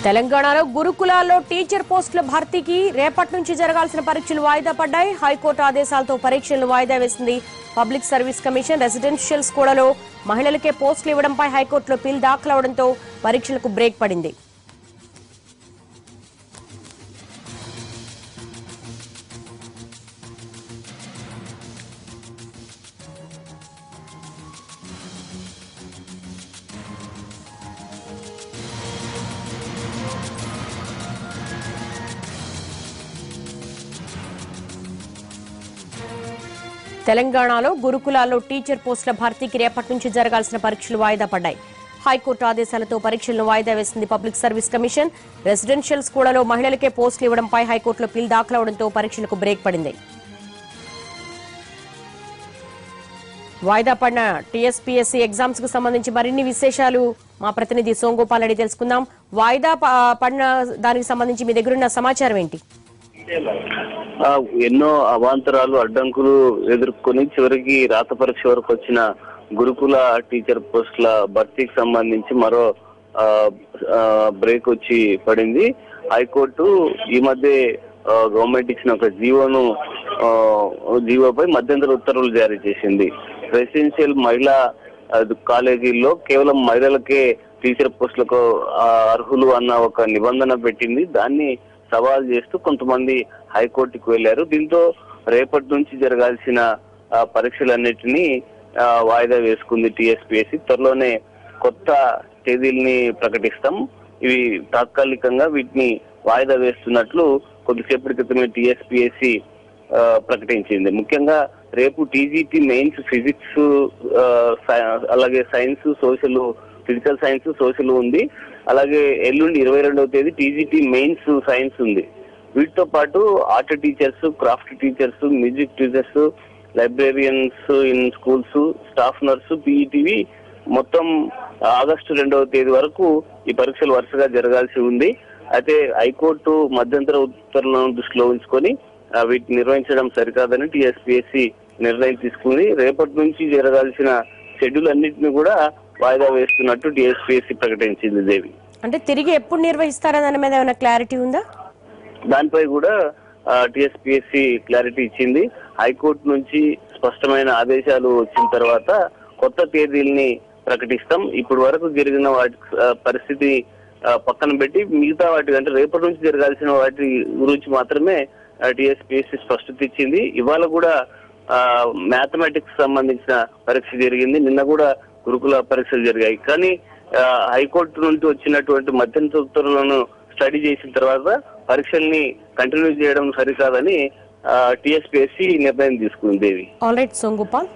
తెలంగాణలో గురుకులాల్లో టీచర్ పోస్టుల భర్తీకి రేపటి నుంచి జరగాల్సిన పరీక్షలు వాయిదా పడ్డాయి. హైకోర్టు ఆదేశాలతో పరీక్షలను వాయిదా వేసింది పబ్లిక్ సర్వీస్ కమిషన్. రెసిడెన్షియల్ స్కూళ్లలో మహిళలకే పోస్టులు ఇవ్వడంపై హైకోర్టులో పిల్ దాఖలవడంతో పరీక్షలకు బ్రేక్ పడింది. తెలంగాణలో గురుకులాల్లో టీచర్ పోస్టుల భర్తీకి రేపటి నుంచి జరగాల్సిన పరీక్షలు వాయిదా పడ్డాయి. హైకోర్టు ఆదేశాలతో పరీక్షలను వాయిదా వేసింది పబ్లిక్ సర్వీస్ కమిషన్. రెసిడెన్షియల్ స్కూళ్లలో మహిళలకే పోస్టులు ఇవ్వడంపై హైకోర్టులో పిల్ దాఖలవడంతో పరీక్షలకు బ్రేక్ పడింది. వాయిదా పడిన టీఎస్పీఎస్సీ ఎగ్జామ్స్ కు సంబంధించి మరిన్ని విశేషాలు మా ప్రతినిధి సోంగోపాల్ రెడ్డి తెలుసుకుందాం. వాయిదా పడిన దానికి సంబంధించి మీ దగ్గరున్న సమాచారం ఏంటి? ఎన్నో అవాంతరాలు అడ్డంకులు ఎదుర్కొని చివరికి రాత పరీక్ష వరకు వచ్చిన గురుకుల టీచర్ పోస్టుల భర్తీకి సంబంధించి మరో బ్రేక్ వచ్చి పడింది. హైకోర్టు ఈ మధ్య గవర్నమెంట్ ఇచ్చిన ఒక జీవోపై మధ్యంతర ఉత్తర్వులు జారీ చేసింది. రెసిడెన్షియల్ మహిళా కాలేజీల్లో కేవలం మహిళలకే టీచర్ పోస్టులకు అర్హులు అన్న ఒక నిబంధన పెట్టింది. దాన్ని సవాల్ చేస్తూ కొంతమంది హైకోర్టుకు వెళ్లారు. దీంతో రేపటి నుంచి జరగాల్సిన పరీక్షలన్నిటినీ వాయిదా వేసుకుంది టీఎస్పీఎస్సీ. త్వరలోనే కొత్త తేదీల్ని ప్రకటిస్తాం, ఇవి తాత్కాలికంగా వీటిని వాయిదా వేస్తున్నట్లు కొద్దిసేపటి క్రితమే టీఎస్పీఎస్సీ ప్రకటించింది. ముఖ్యంగా రేపు టీజీటీ మెయిన్స్ ఫిజిక్స్, అలాగే science, social, physical science, social ఉంది. అలాగే ఎల్లుండి 22వ తేదీ టీజీటీ మెయిన్స్ సైన్స్ ఉంది. వీటితో పాటు art teachers, craft teachers, music teachers, librarians in schools, staff nurse, పీఈటీవి మొత్తం ఆగస్టు 2వ తేదీ వరకు ఈ పరీక్షలు వరుసగా జరగాల్సి ఉంది. అయితే హైకోర్టు మధ్యంతర ఉత్తర్వులను దృష్టిలో ఉంచుకొని వీటిని నిర్వహించడం సరికాదని టీఎస్పీఎస్సీ నిర్ణయం తీసుకుంది. రేపటి నుంచి జరగాల్సిన షెడ్యూల్ అన్నింటినీ కూడా వాయిదా వేస్తున్నట్టు టీఎస్పీఎస్సీ ప్రకటించింది. దేవి, అంటే తిరిగి ఎప్పుడు నిర్వహిస్తారని దాని మీద ఏమైనా క్లారిటీ ఉందా? దానిపై కూడా టీఎస్పీఎస్సీ క్లారిటీ ఇచ్చింది. హైకోర్టు నుంచి స్పష్టమైన ఆదేశాలు వచ్చిన తర్వాత కొత్త తేదీల్ని ప్రకటిస్తాం. ఇప్పటి వరకు జరిగిన వాటి పరిస్థితి పక్కన పెట్టి మిగతా వాటి అంటే రేపటి నుంచి జరగాల్సిన వాటి గురించి మాత్రమే టీఎస్పీఎస్సీ స్పష్టత ఇచ్చింది. ఇవాళ కూడా మ్యాథమెటిక్స్ సంబంధించిన పరీక్ష జరిగింది. నిన్న కూడా గురుకుల పరీక్షలు జరిగాయి. కానీ హైకోర్టు నుండి వచ్చినటువంటి మధ్యంతర ఉత్తర్వులను స్టడీ చేసిన తర్వాత పరీక్షల్ని కంటిన్యూ చేయడం సరికాదని టీఎస్పీఎస్సీ నిర్ణయం తీసుకుంది. దేవి, ఆల్ రైట్ సోంగోపాల్.